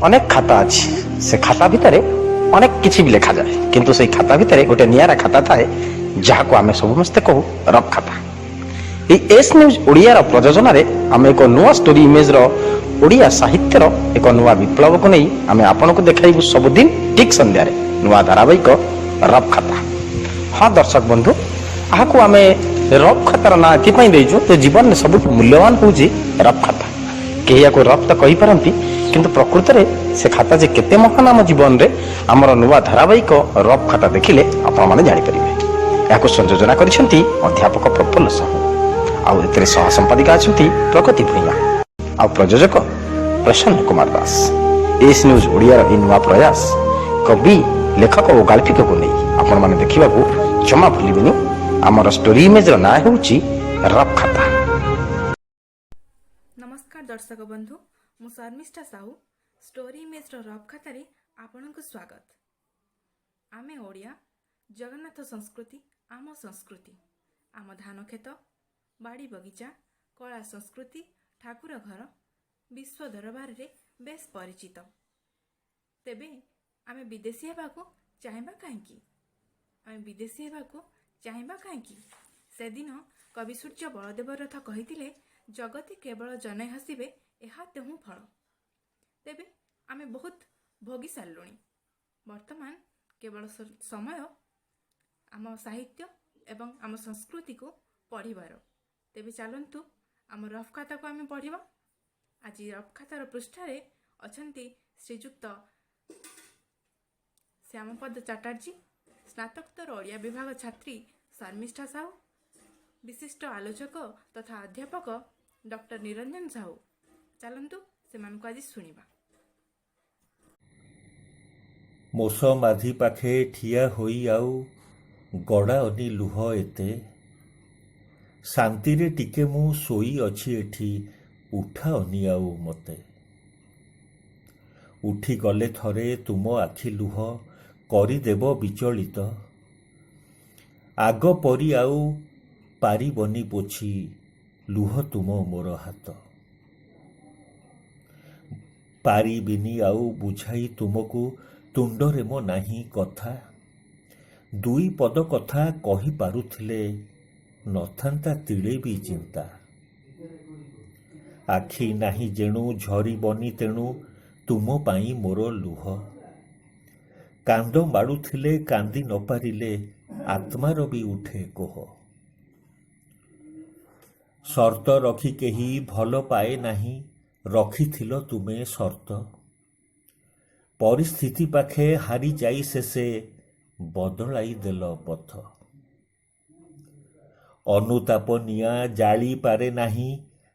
अनेक खाता अच्छी से खाता भितर अनेक किसी भी लिखा जाए किंतु से खाता भितर गोटे नियारा खाता थाए जहाँ को आम समस्ते कहू रफ खाता। एस न्यूज ओडिया प्रयोजन आम एक नुआ स्टोरी इमेज ओडिया साहित्यर एक नुआ विप्लव को नहीं आम आपन को देखाइबू सबुदिन ठीक संध्या नुआ धारावाहिक रफ खाता। हाँ दर्शक बंधु आपको आम रफ खातार ना एपाई तो जीवन में सब मूल्यवान हूँ रफ खाता। कहीं या रफ तो कही पारती किंतु प्रकृत में से खाता जे केते महान आम जीवन में आमर नुआ धारावाहिक रफ खाता देखिले आपण माने जानि परिबे। याको संयोजना करिसेंती अध्यापक प्रफुल्ल साहू आउ एतरे सह संपादिका अछंती प्रगति भुइया आउ प्रयोजक प्रसन्न कुमार दास। एस न्यूज ओडिया इ नुआ प्रयास कवि लेखक और गाल्पिक को नहीं आपण माने देखिबा को जमा भूलिबेनी। आमर स्टोरी इमेज ना होउची रफ खाता। नमस्कार दर्शक बंधु मु शर्मिष्ठा साहू स्टोरी इमेज रफ खाता रे आपनक स्वागत। आमे ओडिया जगन्नाथ संस्कृति आम संस्कृति आम धान खेत बाड़ी बगीचा कला संस्कृति ठाकुर घर विश्व दरबार रे बेस परिचित। तेबे आमे विदेशी हेबाकू चाहेबा काहेकि आमे विदेशी हेबाकू चाहेबा काहेकि से दिन कवि सूर्य बलदेव रथ कहिथिले जगति केवल जने हसिबे एहा तेहु फल। तेबे आमे बहुत भोगी सारूणी वर्तमान केवल समय आम साहित्य एवं आम संस्कृति को पढ़िबार। तेबे चलंतु आम रफ खाता को आमे पढ़िबा। आज रफ खातार पृष्ठारे अछंती श्रीजुक्त श्यामपद चटर्जी स्नातकोत्तर ओडिया विभाग छात्री शर्मिष्ठा साहू विशिष्ट आलोचक तथा अध्यापक डॉक्टर निरंजन साहू। चलंतु सेमानकु आज सुनिबा। मोस माझी पाखे ठिया होई आउ गड़ा अनी लुह एते शांति रे टिके मु सोई अछि एठी उठा अनी आउ मते उठी गले थरे तुम आखि लुह करी देव विचलित आग परी आउ पारिबनी पोछि लुह तुम मोर हाथ पारिबिनी आउ बुझाई तुमको तुंडरे मो नाही कथा दुई पद कथा कही पारुथिले नथांता तिले भी चिंता आखि नाही जेणु झरी बनी तेणु तुम पाई मोर लुह कांद माड़ुथिले कांदी न पारिले आत्मार भी उठे कोह शर्त रखी केही भल पाए नाही रखिथिल तुमे शर्त परिस्थिति पाखे हारी जाई शेषे बदलाई देल पथ अनुताप निया जाली पारे नाही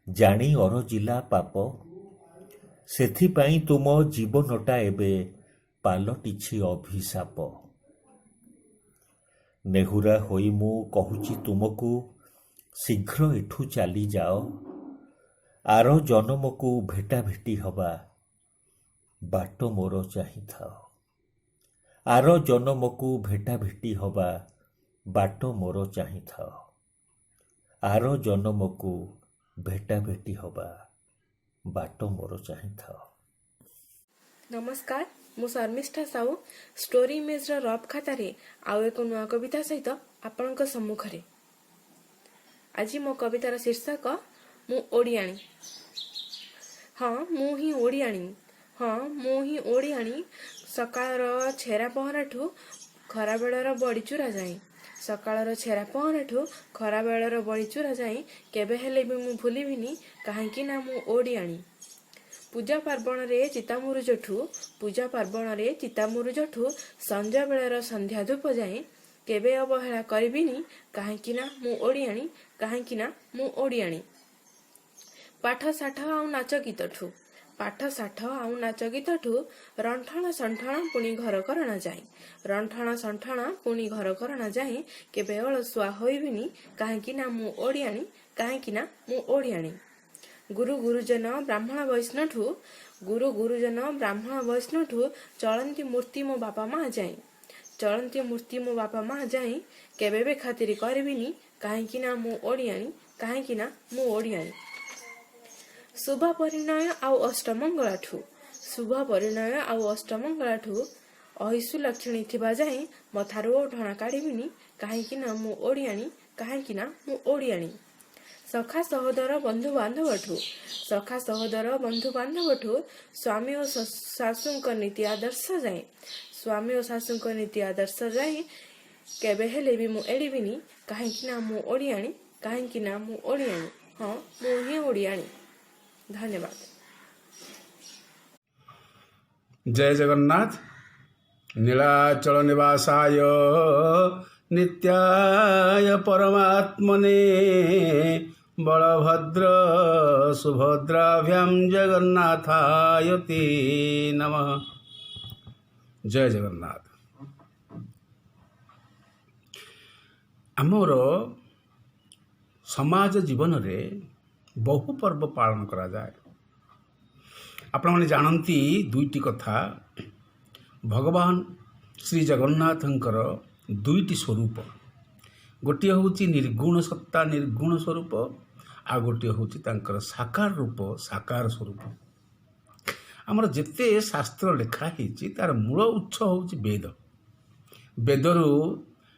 जानी अरजिला पाप सेथिपाई तुम जीवनटा एबे पालटिछि अभिशाप नेहुरा होई मु कहुछि तुमको शीघ्र एठू चली जाओ आर जन्मकू भेटा भेटी हवा बाट मोर चाहि थाओ आर जन्मकू भेटा भेटी हवा बाट मोर चाहि थाओ आर जन्मकू भेटा भेटी हवा बाट मोर चाहि थाओ। नमस्कार मु शर्मिष्ठा साहू स्टोरी इमेज रफ खाता रे आउ एक नुआ कविता सहित आपनक सम्मुखरे। आज मो कवितार शीर्षक मु ओडियाणी। हाँ मु ही ओडियाणी हाँ मु ही ओडियाणी सकाळर छेरा पहराठू खरा बेलर बड़ीचूरा जाए सकाळर छेरा पहराठू खरा बेलर बड़ीचूरा जाए केबे हेले भी मु भूलिबिनी काहेकि ना मु ओडियाणी। पूजा पार्वण रे चितामुरुजठू पूजा पार्वण रे चितामुरुजठू संध्या बेलर संध्या धूप जाए केबे अवहेला करिबिनी काहेकि ना मु ओडियाणी काहेकि ना मु ओडियाणी। पाठ साठ आउ नाच गीतठू पाठ साठ आउ नाच गीतठू रंठण संठण पुणी घर करना जाए रंठण संठण पुणी घर करना जाए केबे अलसुआ होइबिनी काहेकि ना मु ओडियाणी काहेकि ना मु ओडियाणी। गुरु गुरुजन ब्राह्मण वैष्णवठू गुरु गुरुजन ब्राह्मण वैष्णवठू चलंती मूर्ति मो बापा माँ जाए चलंती मूर्ति मो बापा माँ जाए केबे बे खातिर करबिनी काहेकि ना मु ओडियाणी काहेकि ना मु ओडियाणी। शुभ परिणय आउ अष्टमंगलाठू शुभ परिणय आउ अष्टमंगला ठू अहिसु लक्षणी थिबा जाई मथारो ढणा काढिबिनी काहेकि ना मु ओडियाणी काहेकि ना मु ओडियाणी। सखा सहोदर बंधु बांधवठू स्वामी और सासुंक नीति आदर्श जाए स्वामी और सासुंक नीति आदर्श जाए केबे हेले भी मु एड़िबिनी काहेकि ना मु ओडियाणी काहेकि ना मु ओडियाणी हाँ मु ही ओडियाणी। धन्यवाद। जय जगन्नाथ। नीलाचल निवासाय नित्याय परमात्मने बलभद्र सुभद्राभ्यां जगन्नाथाय ते नमः। जय जगन्नाथ। आमर समाज जीवन रे बहु पर्व पालन करा जाए। आपण माने जानती दुईटी कथा भगवान श्री जगन्नाथंकर दुईटी स्वरूप गोटे होची निर्गुण सत्ता निर्गुण स्वरूप आ गोटे होची तांकर साकार रूप साकार स्वरूप। आमर जेते शास्त्र लेखा हेची तार मूल उत्स होची वेद। वेदरू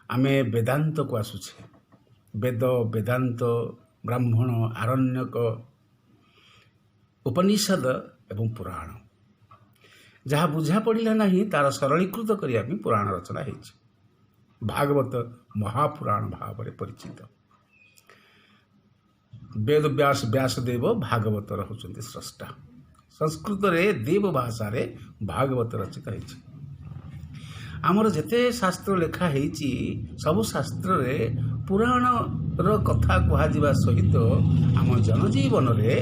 आमे वेदांत को आसुछे। वेद वेदांत ब्राह्मण आरण्यक उपनिषद एवं पुराण जहाँ बुझा पड़ा ना तार सरलीकृत करने पुराण रचना है। भागवत महापुराण भाव में परिचित। वेद व्यास व्यासदेव भागवत होचंती स्रष्टा। संस्कृत रे देव भाषा रे भागवत रचित है। आमर जेते शास्त्र लेखा है सब शास्त्र रे पुराण र कथा कह सहित आम जनजीवन रे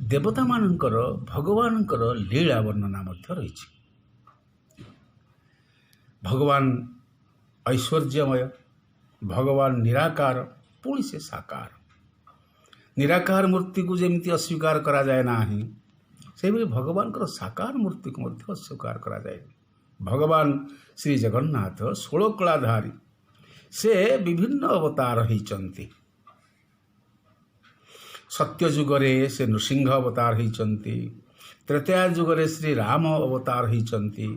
देवता मानकर भगवानकर लीला वर्णना मध्य रही। भगवान ऐश्वर्यमय भगवान निराकार पुणी से साकार। निराकार मूर्ति को जमी अस्वीकार करा जाए ना से भगवान साकार मूर्ति को मध्य अस्वीकार करा जाए। भगवान श्री जगन्नाथ 16 कलाधारी से विभिन्न अवतार होइचंती। सत्य जुगरे से नृसिंह अवतार होइचंती। त्रेता जुगरे श्री राम अवतार होइचंती।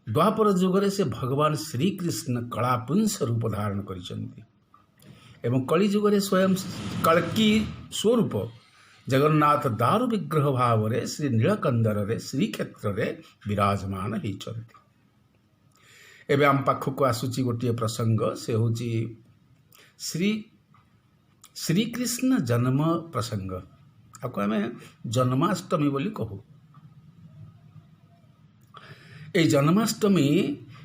द्वापर जुगरे से भगवान श्री कृष्ण कलापुंस रूप धारण करिचंती। एवं कली जुगरे स्वयं कल्की स्वरूप जगन्नाथ दारु विग्रह भाव रे श्री नीलकंदर रे श्रीक्षेत्र रे विराजमान होइचंती। एवं आम पाखक आसुची गोटे प्रसंग से होची श्रीकृष्ण जन्म प्रसंग। आपको आम जन्माष्टमी बोली कहू। ये जन्माष्टमी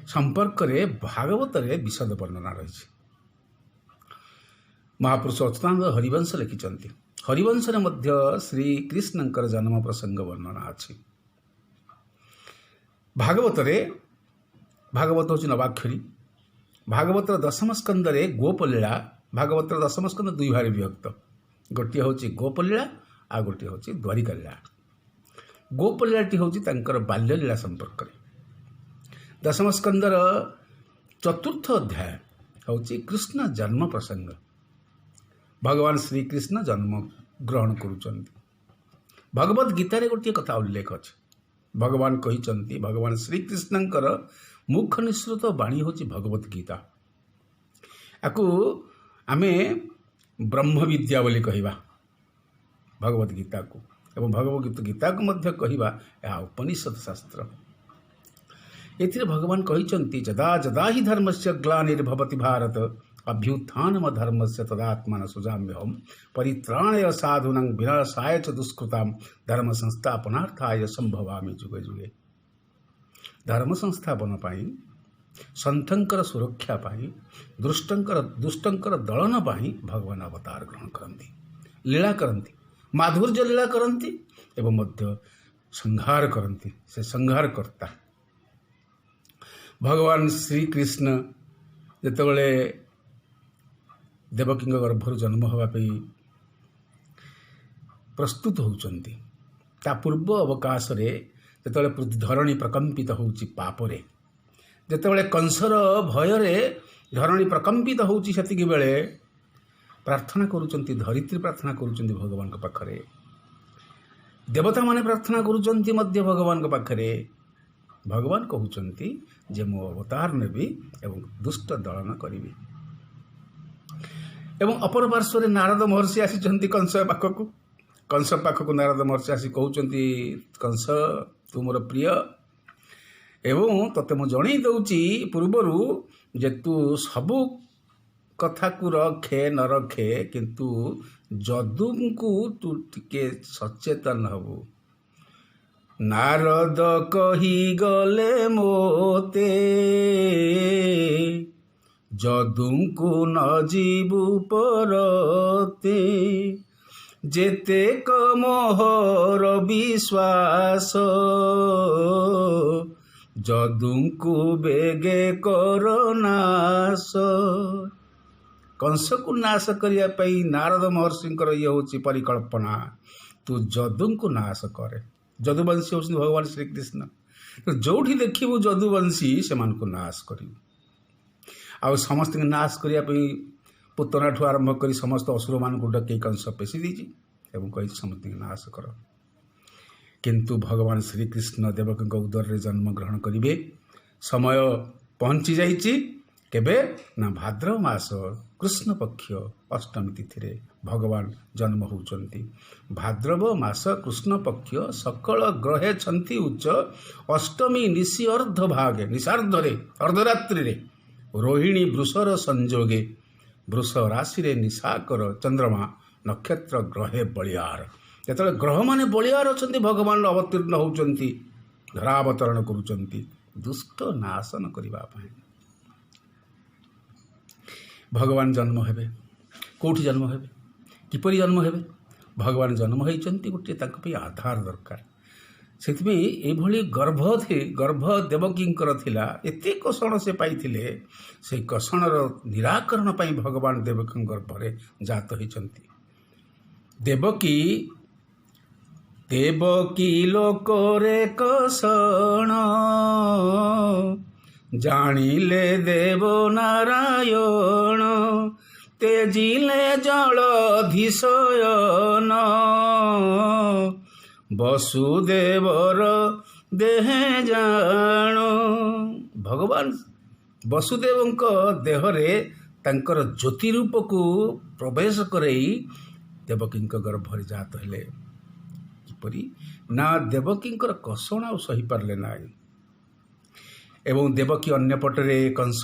संपर्क रे भागवत रे विशद वर्णना रही। महापुरुष अच्युतानंद हरिवंश लिखिचंती। हरिवंश रे मध्य श्रीकृष्णंकर जन्म प्रसंग वर्णना अच्छी। भागवत रे भागवत हूँ नवाक्षरी। भागवत दशम स्कंद रे गोपलीला भागवत दशम स्कंद दुई भाग विभक्त। गोटे हूँ गोपलीला आ गोटे हूँ द्वारिका लीला। गोपलीलाटी हूँ बाल्यलीला संपर्क में। दशम स्कंदर चतुर्थ अध्याय हूँ कृष्ण जन्म प्रसंग। भगवान श्रीकृष्ण जन्म ग्रहण करुचंती। भगवद गीता रे गोटे कथा उल्लेख अच्छे। भगवान कही भगवान श्रीकृष्णंकर मुख निःसृत बाणी हूँ भगवद गीता। आपको आमे ब्रह्म विद्या बोली कहवा भगवद गीता को। एवं भगवद गीता को मध्य कहवा यह उपनिषद शास्त्र। एथिरे भगवान कहिचंती जदा जदा ही धर्मस्य ग्लानिर्भवति भारत अभ्युत्थानम धर्मस्य तदात्मान सुजाम्यहम परित्राणय साधूनां विनाशाय च दुष्कृतां धर्म संस्थापनार्थाय संभवामि जुगे जुगे। धर्म संस्थापन पाई संतंकर सुरक्षा पाई दुष्टंकर दलन पाई भगवान अवतार ग्रहण करती। लीला करती माधुर्य लीला करती एवं मध्य संहार करती। से संहार करता भगवान श्रीकृष्ण जितेबाला देवकी गर्भर जन्म होगापी प्रस्तुत होउचंती। ता पूर्व अवकाश रे जितेबाला धरणी प्रकंपित होउची पापरे जितेबाला कंसर भୟରେ धरणी प्रकंपित होउची सेतिकी बेले प्रार्थना करुचंती। धरित्री प्रार्थना करुचंती भगवान के पाखरे ଦେବତାମାନେ ପ୍ରାର୍ଥନା କରୁଛନ୍ତି ମଧ୍ୟ ଭଗବାନଙ୍କ ପାଖରେ। ଭଗବାନ କହୁଛନ୍ତି ଯେ ମୁଁ ଅବତାର ନେବି ଏବଂ ଦୁଷ୍ଟ ଦଳନ କରିବି। ଏବଂ ଅପର ପାର୍ଶ୍ୱରେ ନାରଦ ମହର୍ଷି ଆସିଛନ୍ତି କଂସ ପାଖକୁ ନାରଦ ମହର୍ଷି ଆସି କହୁଛନ୍ତି, କଂସ ତୁ ମୋର ପ୍ରିୟ, ଏବଂ ତୋତେ ମୁଁ ଜଣେଇ ଦେଉଛି ପୂର୍ବରୁ ଯେ ତୁ ସବୁ କଥାକୁ ରଖେ ନ ରଖେ, କିନ୍ତୁ ଯଦୁଙ୍କୁ ତୁ ଟିକେ ସଚେତନ ହବୁ। ନାରଦ କହିଗଲେ ମୋତେ ଯଦୁଙ୍କୁ ନ ଯିବୁ ପରତେ, ଯେତେକ ମୋହର ବିଶ୍ୱାସ ଯଦୁଙ୍କୁ ବେଗେ କର ନାଶ। କଂସକୁ ନାଶ କରିବା ପାଇଁ ନାରଦ ମହର୍ଷିଙ୍କର ଇଏ ହେଉଛି ପରିକଳ୍ପନା। ତୁ ଯଦୁଙ୍କୁ ନାଶ କରେ। ଯଦୁବଂଶୀ ହେଉଛନ୍ତି ଭଗବାନ ଶ୍ରୀକୃଷ୍ଣ। ଯେଉଁଠି ଦେଖିବୁ ଯଦୁବଂଶୀ ସେମାନଙ୍କୁ ନାଶ କରିବୁ। ଆଉ ସମସ୍ତଙ୍କୁ ନାଶ କରିବା ପାଇଁ ପୁତନାଠୁ ଆରମ୍ଭ କରି ସମସ୍ତ ଅସୁରମାନଙ୍କୁ ଡକେଇ କଂସ ପେଶି ଦେଇଛି ଏବଂ କହିଛି ସମସ୍ତଙ୍କୁ ନାଶ କର। କିନ୍ତୁ ଭଗବାନ ଶ୍ରୀକୃଷ୍ଣ ଦେବକୀଙ୍କ ଉଦରରେ ଜନ୍ମଗ୍ରହଣ କରିବେ। ସମୟ ପହଞ୍ଚି ଯାଇଛି। କେବେ ନା ଭାଦ୍ରବ ମାସ କୃଷ୍ଣ ପକ୍ଷ ଅଷ୍ଟମୀ ତିଥିରେ ଭଗବାନ ଜନ୍ମ ହେଉଛନ୍ତି। ଭାଦ୍ରବ ମାସ କୃଷ୍ଣ ପକ୍ଷ ସକଳ ଗ୍ରହେ ଛନ୍ତି ଉଚ୍ଚ, ଅଷ୍ଟମୀ ନିଶି ନିଶାର୍ଦ୍ଧରେ ଅର୍ଦ୍ଧରାତ୍ରିରେ ରୋହିଣୀ ବୃଷର ସଂଯୋଗେ, ବୃଷ ରାଶିରେ ନିଶାକର ଚନ୍ଦ୍ରମା ନକ୍ଷତ୍ର ଗ୍ରହେ ବଳିୟାର। ଯେତେବେଳେ ଗ୍ରହମାନେ ବଳିୟାର ଅଛନ୍ତି ଭଗବାନ ଅବତୀର୍ଣ୍ଣ ହେଉଛନ୍ତି, ଧରାବତରଣ କରୁଛନ୍ତି ଦୁଷ୍ଟ ନାଶନ କରିବା ପାଇଁ। ଭଗବାନ ଜନ୍ମ ହେବେ। କେଉଁଠି ଜନ୍ମ ହେବେ? କିପରି ଜନ୍ମ ହେବେ? ଭଗବାନ ଜନ୍ମ ହୋଇଛନ୍ତି, ଗୋଟିଏ ତାଙ୍କ ପାଇଁ ଆଧାର ଦରକାର। ସେଥିପାଇଁ ଏଭଳି ଗର୍ଭ ଦେବକୀଙ୍କର ଥିଲା। ଏତେ କଷଣ ସେ ପାଇଥିଲେ, ସେଇ କଷଣର ନିରାକରଣ ପାଇଁ ଭଗବାନ ଦେବକୀଙ୍କ ଗର୍ଭରେ ଜାତ ହୋଇଛନ୍ତି। ଦେବକୀ ଲୋକରେ କଷଣ, ଜାଣିଲେ ଦେବ ନାରାୟଣ, ତେଜିଲେ ଜଳଧିଶୟନ, ବସୁଦେବର ଦେହେ ଜାଣ। ଭଗବାନ ବସୁଦେବଙ୍କ ଦେହରେ ତାଙ୍କର ଜ୍ୟୋତି ରୂପକୁ ପ୍ରବେଶ କରେଇ ଦେବକୀଙ୍କ ଗର୍ଭରେ ଜାତ ହେଲେ। କିପରି ନା ଦେବକୀଙ୍କର କଷଣ ଆଉ ସହିପାରିଲେ ନାହିଁ। ଏବଂ ଦେବକୀ ଅନ୍ୟପଟରେ କଂସ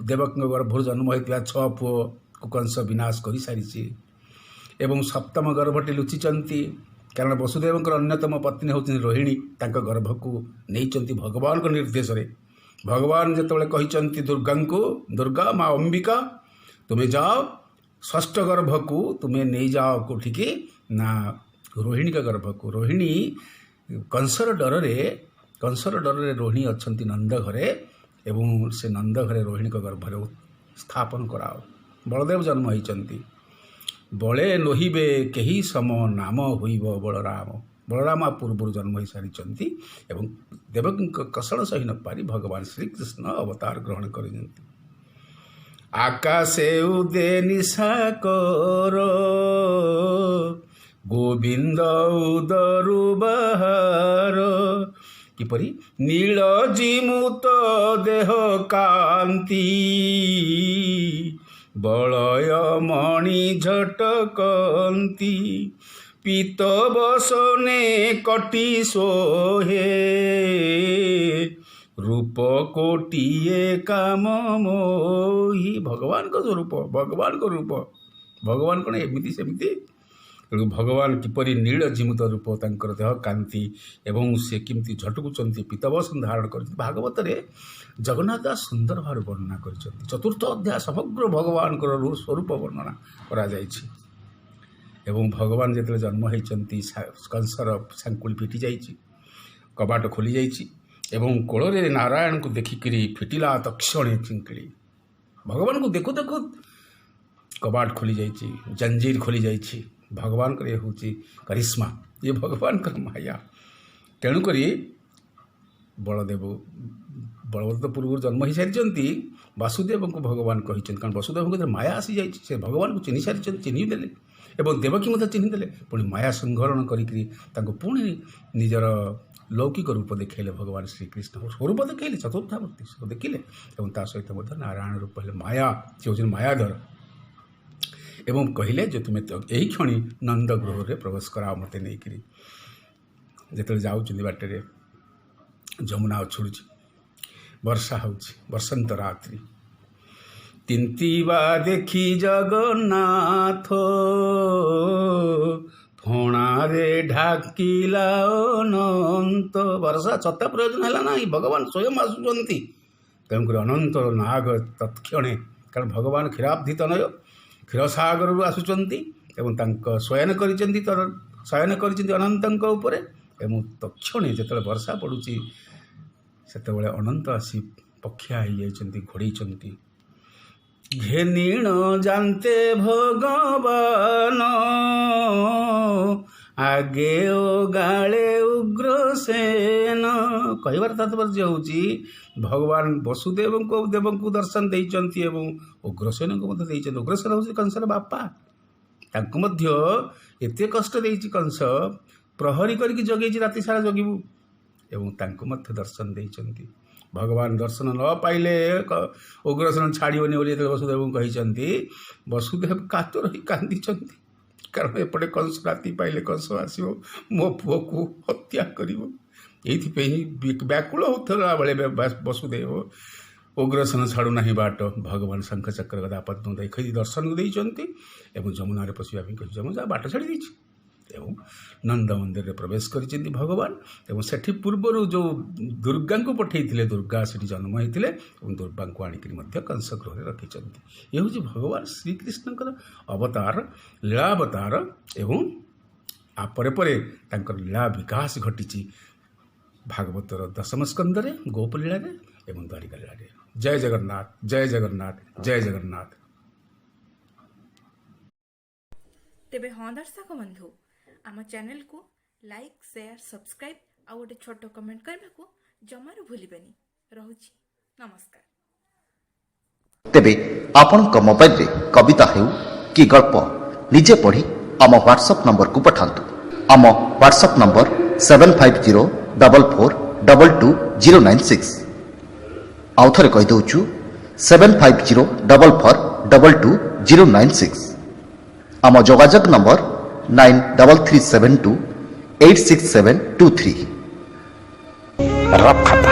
ଦେବକୀଙ୍କ ଗର୍ଭରୁ ଜନ୍ମ ହୋଇଥିବା 6 ପୁଅକୁ କଂସ ବିନାଶ କରିସାରିଛି। ଏବଂ ସପ୍ତମ ଗର୍ଭଟି ଲୁଚିଛନ୍ତି, କାରଣ ବସୁଦେବଙ୍କର ଅନ୍ୟତମ ପତ୍ନୀ ହେଉଛନ୍ତି ରୋହିଣୀ। ତାଙ୍କ ଗର୍ଭକୁ ନେଇଛନ୍ତି ଭଗବାନଙ୍କ ନିର୍ଦ୍ଦେଶରେ। ଭଗବାନ ଯେତେବେଳେ କହିଛନ୍ତି ଦୁର୍ଗାଙ୍କୁ, ଦୁର୍ଗା ମା ଅମ୍ବିକା ତୁମେ ଯାଅ ଷଷ୍ଠ ଗର୍ଭକୁ ତୁମେ ନେଇଯାଅ କେଉଁଠିକି ନା ରୋହିଣୀଙ୍କ ଗର୍ଭକୁ। ରୋହିଣୀ କଂସର ଡରରେ ରୋହିଣୀ ଅଛନ୍ତି ନନ୍ଦ ଘରେ, ଏବଂ ସେ ନନ୍ଦ ଘରେ ରୋହିଣୀଙ୍କ ଗର୍ଭରେ ସ୍ଥାପନ କରାଅ। ବଳଦେବ ଜନ୍ମ ହୋଇଛନ୍ତି। ବଳେ ନୋହିବେ କେହି ସମ, ନାମ ହୋଇବ ବଳରାମ। ବଳରାମ ପୂର୍ବରୁ ଜନ୍ମ ହୋଇସାରିଛନ୍ତି ଏବଂ ଦେବକୀଙ୍କ କଷଣ ସହି ନପାରି ଭଗବାନ ଶ୍ରୀକୃଷ୍ଣ ଅବତାର ଗ୍ରହଣ କରିଛନ୍ତି। ଆକାଶେ ଉଦେ ନିଶାକର, ଗୋବିନ୍ଦ ଉଦରୁ ବାହାର। କିପରି ନୀଳ ଜିମୁତ ଦେହ କାନ୍ତି, ବଳୟ ମଣି ଝଟକନ୍ତି। ପିତ ବସନେ କଟି ସୋହେ, ରୂପ କୋଟିଏ କାମ ମୋହି। ଭଗବାନଙ୍କ ସ୍ୱରୂପ, ଭଗବାନଙ୍କ ରୂପ। ଭଗବାନ କ'ଣ ଏମିତି ସେମିତି? ତେଣୁ ଭଗବାନ କିପରି ନୀଳ ଜିମୁତ ରୂପ, ତାଙ୍କର ଦେହ କାନ୍ତି ଏବଂ ସେ କେମିତି ଝଟକୁଛନ୍ତି, ପିତବସନ ଧାରଣ କରିଛନ୍ତି। ଭାଗବତରେ ଜଗନ୍ନାଥ ଦାସ ସୁନ୍ଦର ଭାବରେ ବର୍ଣ୍ଣନା କରିଛନ୍ତି। 4ର୍ଥ ଅଧ୍ୟାୟ ସମଗ୍ର ଭଗବାନଙ୍କର ସ୍ୱରୂପ ବର୍ଣ୍ଣନା କରାଯାଇଛି। ଏବଂ ଭଗବାନ ଯେତେବେଳେ ଜନ୍ମ ହୋଇଛନ୍ତି, କଂସର ସାଙ୍କୁଳି ଫିଟି ଯାଇଛି, କବାଟ ଖୋଲିଯାଇଛି ଏବଂ କୋଳରେ ନାରାୟଣଙ୍କୁ ଦେଖିକରି ଫିଟିଲା ତକ୍ଷଣେ ଚିଙ୍କିଳି। ଭଗବାନଙ୍କୁ ଦେଖୁ ଦେଖୁ କବାଟ ଖୋଲିଯାଇଛି, ଜଞ୍ଜିର ଖୋଲିଯାଇଛି। ଭଗବାନଙ୍କର ଇଏ ହେଉଛି କରିସ୍ମା, ଇଏ ଭଗବାନଙ୍କର ମାୟା। ତେଣୁକରି ବଳଦେବ ପୂର୍ବରୁ ଜନ୍ମ ହୋଇସାରିଛନ୍ତି, ବାସୁଦେବଙ୍କୁ ଭଗବାନ କହିଛନ୍ତି, କାରଣ ବସୁଦେବଙ୍କ ଭିତରେ ମାୟା ଆସିଯାଇଛି, ସେ ଭଗବାନଙ୍କୁ ଚିହ୍ନି ସାରିଛନ୍ତି, ଚିହ୍ନିଦେଲେ ଏବଂ ଦେବକୀ ମଧ୍ୟ ଚିହ୍ନିଦେଲେ। ପୁଣି ମାୟା ସଂହରଣ କରିକିରି ତାଙ୍କୁ ପୁଣି ନିଜର ଲୌକିକ ରୂପ ଦେଖାଇଲେ ଭଗବାନ ଶ୍ରୀକୃଷ୍ଣ। ସ୍ୱରୂପ ଦେଖାଇଲେ, ଚତୁର୍ଦ୍ଧାମୂର୍ତ୍ତି ସବୁ ଦେଖିଲେ ଏବଂ ତା ସହିତ ମଧ୍ୟ ନାରାୟଣ ରୂପ ହେଲେ ମାୟା, ସେ ହେଉଛନ୍ତି ମାୟାଧର। ଏବଂ କହିଲେ ଯେ ତୁମେ ଏହି କ୍ଷଣି ନନ୍ଦ ଗୃହରେ ପ୍ରବେଶ କରାଅ ମୋତେ ନେଇକରି। ଯେତେବେଳେ ଯାଉଛନ୍ତି ବାଟରେ ଯମୁନା ଉଛୁଳୁଛି, ବର୍ଷା ହେଉଛି, ବସନ୍ତ ରାତ୍ରି। ତିନ୍ତିବା ଦେଖି ଜଗନ୍ନାଥ ଫଣାରେ ଢାକିଲା ଅନନ୍ତ। ବର୍ଷା ଛତା ପ୍ରୟୋଜନ ହେଲା ନାହିଁ, ଭଗବାନ ସ୍ୱୟଂ ଆସୁଛନ୍ତି। ତେଣୁକରି ଅନନ୍ତ ନାଗ ତତ୍କ୍ଷଣେ, କାରଣ ଭଗବାନ କ୍ଷୀରାବ୍ଧି ତନୟ କ୍ଷୀରସାଗରରୁ ଆସୁଛନ୍ତି ଏବଂ ତାଙ୍କ ଶୟନ କରିଛନ୍ତି ଅନନ୍ତଙ୍କ ଉପରେ। ଏବଂ ତକ୍ଷଣେ ଯେତେବେଳେ ବର୍ଷା ପଡ଼ୁଛି ସେତେବେଳେ ଅନନ୍ତ ଆସି ପକ୍ଷିଆ ହେଇଯାଇଛନ୍ତି, ଘୋଡ଼େଇଛନ୍ତି। ଘେନିଣ ଜାନ୍ତେ ଭଗବାନ ଆଗେ ଓ ଗାଳେ ଉଗ୍ରସେନ। କହିବାର ତାତ୍ପର୍ଯ୍ୟ ହେଉଛି ଭଗବାନ ବସୁଦେବଙ୍କୁ ଦେବଙ୍କୁ ଦର୍ଶନ ଦେଇଛନ୍ତି ଏବଂ ଉଗ୍ରସେନଙ୍କୁ ମଧ୍ୟ ଦେଇଛନ୍ତି। ଉଗ୍ରସେନ ହେଉଛି କଂସର ବାପା, ତାଙ୍କୁ ମଧ୍ୟ ଏତେ କଷ୍ଟ ଦେଇଛି କଂସ, ପ୍ରହରୀ କରିକି ଜଗେଇଛି ରାତି ସାରା ଜଗିବୁ, ଏବଂ ତାଙ୍କୁ ମଧ୍ୟ ଦର୍ଶନ ଦେଇଛନ୍ତି। ଭଗବାନ ଦର୍ଶନ ନ ପାଇଲେ ଉଗ୍ରସେନ ଛାଡ଼ିବନି ବୋଲି ଯେତେବେଳେ ବସୁଦେବଙ୍କୁ କହିଛନ୍ତି, ବସୁଦେବ କାତର ହୋଇ କାନ୍ଦିଛନ୍ତି, କାରଣ ଏପଟେ କଂସ ରାତି ପାଇଲେ କଂସ ଆସିବ ମୋ ପୁଅକୁ ହତ୍ୟା କରିବ। ଏଇଥିପାଇଁ ବ୍ୟାକୁଳ ହେଉଥିଲା ବେଳେ ବସୁଦେବ ଉଗ୍ରସେନ ଛାଡ଼ୁନାହିଁ ବାଟ। ଭଗବାନ ଶଙ୍ଖ ଚକ୍ର ଗଦା ପଦ୍ମ ଦେଖାଇ ଦର୍ଶନ ଦେଇଛନ୍ତି ଏବଂ ଯମୁନାରେ ପଶିବା ପାଇଁ କହିଛି, ଯମୁନା ବାଟ ଛାଡ଼ି ଦେଇଛି। ଏବଂ ନନ୍ଦ ମନ୍ଦିରରେ ପ୍ରବେଶ କରିଛନ୍ତି ଭଗବାନ। ଏବଂ ସେଠି ପୂର୍ବରୁ ଯେଉଁ ଦୁର୍ଗାଙ୍କୁ ପଠାଇଥିଲେ, ଦୁର୍ଗା ସେଠି ଜନ୍ମ ହୋଇଥିଲେ ଏବଂ ଦୁର୍ଗାଙ୍କୁ ଆଣିକରି ମଧ୍ୟ କଂସ ଗୃହରେ ରଖିଛନ୍ତି। ଏ ହେଉଛି ଭଗବାନ ଶ୍ରୀକୃଷ୍ଣଙ୍କର ଅବତାର, ଲୀଳାବତାର। ଏବଂ ପରେ ପରେ ତାଙ୍କର ଲୀଳା ବିକାଶ ଘଟିଛି ଭାଗବତର ଦଶମ ସ୍କନ୍ଧରେ, ଗୋପଲୀଳାରେ ଏବଂ ଦ୍ୱାରିକା ଲୀଳାରେ। ଜୟ ଜଗନ୍ନାଥ, ଜୟ ଜଗନ୍ନାଥ, ଜୟ ଜଗନ୍ନାଥ। ତେବେ ହଁ ଦର୍ଶକ ବନ୍ଧୁ, ଆମ ଚ୍ୟାନେଲକୁ ଲାଇକ୍, ସେୟାର, ସବସ୍କ୍ରାଇବ୍ ଆଉ ଗୋଟେ ଛୋଟ କମେଣ୍ଟ କରିବାକୁ ଜମାରୁ ଭୁଲିବେନି। ରହୁଛି, ନମସ୍କାର। ତେବେ ଆପଣଙ୍କ ମୋବାଇଲରେ କବିତା ହେଉ କି ଗଳ୍ପ ନିଜେ ପଢ଼ି ଆମ ହ୍ୱାଟ୍ସଆପ୍ ନମ୍ବରକୁ ପଠାନ୍ତୁ। ଆମ ହ୍ୱାଟ୍ସଆପ୍ ନମ୍ବର 7504422096। ଆଉ ଥରେ କହିଦେଉଛୁ 7504422096। ଆମ ଯୋଗାଯୋଗ ନମ୍ବର 9337286723। ରଫ୍ ଖାତା।